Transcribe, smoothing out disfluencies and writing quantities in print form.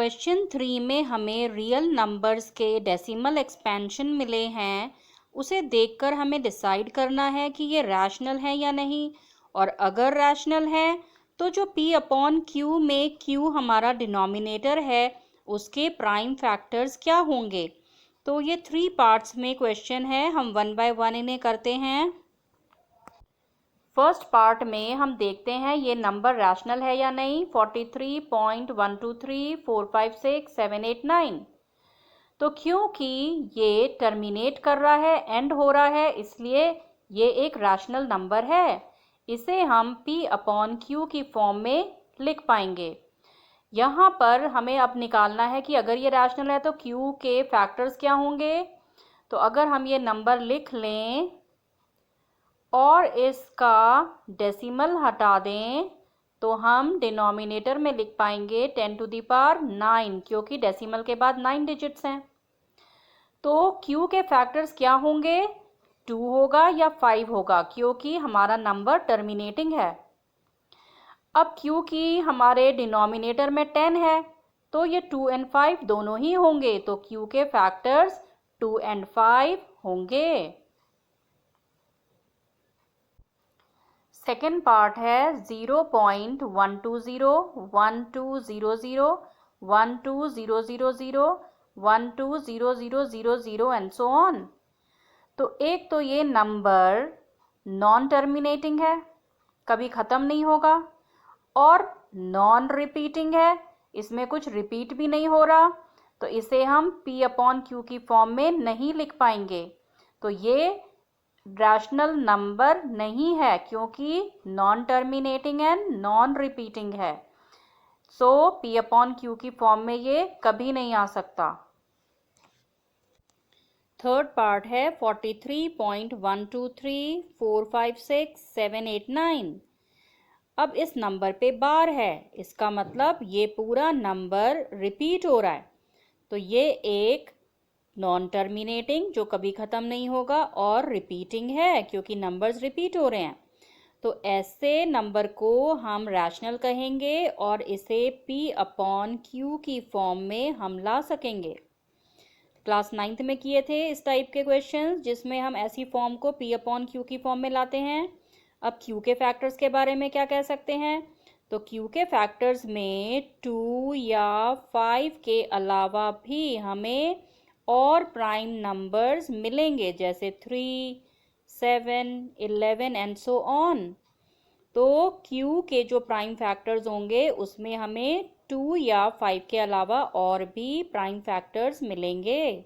Question 3 में हमें real numbers के डेसिमल एक्सपेंशन मिले हैं। उसे देखकर हमें डिसाइड करना है कि ये रैशनल है या नहीं, और अगर रैशनल है तो जो p अपॉन q में q हमारा डिनोमिनेटर है उसके प्राइम फैक्टर्स क्या होंगे। तो ये 3 पार्ट्स में क्वेश्चन है, हम वन बाय वन इन्हें करते हैं। फर्स्ट पार्ट में हम देखते हैं ये नंबर रैशनल है या नहीं। 43.123456789। तो क्योंकि ये टर्मिनेट कर रहा है, एंड हो रहा है, इसलिए ये एक रैशनल नंबर है। इसे हम p अपॉन q की फॉर्म में लिख पाएंगे। यहाँ पर हमें अब निकालना है कि अगर ये रैशनल है तो q के फैक्टर्स क्या होंगे। तो अगर हम ये नंबर लिख लें और इसका डेसिमल हटा दें तो हम डिनोमिनेटर में लिख पाएंगे 10 टू द पावर 9, क्योंकि डेसिमल के बाद 9 डिजिट्स हैं। तो q के फैक्टर्स क्या होंगे, 2 होगा या 5 होगा, क्योंकि हमारा नंबर टर्मिनेटिंग है। अब q की हमारे डिनोमिनेटर में 10 है तो ये 2 एंड 5 दोनों ही होंगे, तो q के फैक्टर्स 2 एंड 5 होंगे। सेकेंड पार्ट है 0.120, 1200, 12000, 120000 एंड सो ऑन। तो एक तो ये नंबर नॉन टर्मिनेटिंग है, कभी ख़त्म नहीं होगा, और नॉन रिपीटिंग है, इसमें कुछ रिपीट भी नहीं हो रहा, तो इसे हम p अपॉन q की फॉर्म में नहीं लिख पाएंगे। तो ये रैशनल नंबर नहीं है क्योंकि non terminating and non repeating है। सो p अपॉन q की फॉर्म में ये कभी नहीं आ सकता। थर्ड पार्ट है 43.123456789। अब इस नंबर पे बार है, इसका मतलब ये पूरा नंबर रिपीट हो रहा है। तो ये एक नॉन टर्मिनेटिंग जो कभी ख़त्म नहीं होगा और रिपीटिंग है क्योंकि नंबर्स रिपीट हो रहे हैं। तो ऐसे नंबर को हम रैशनल कहेंगे और इसे p अपॉन q की फॉर्म में हम ला सकेंगे। क्लास 9th में किए थे इस टाइप के क्वेश्चंस जिसमें हम ऐसी फॉर्म को p अपॉन q की फॉर्म में लाते हैं। अब q के फैक्टर्स के बारे में क्या कह सकते हैं। तो q के फैक्टर्स में 2 या 5 के अलावा भी हमें और प्राइम नंबर्स मिलेंगे, जैसे 3, 7, 11 एंड सो ऑन। तो q के जो प्राइम फैक्टर्स होंगे उसमें हमें 2 या 5 के अलावा और भी प्राइम फैक्टर्स मिलेंगे।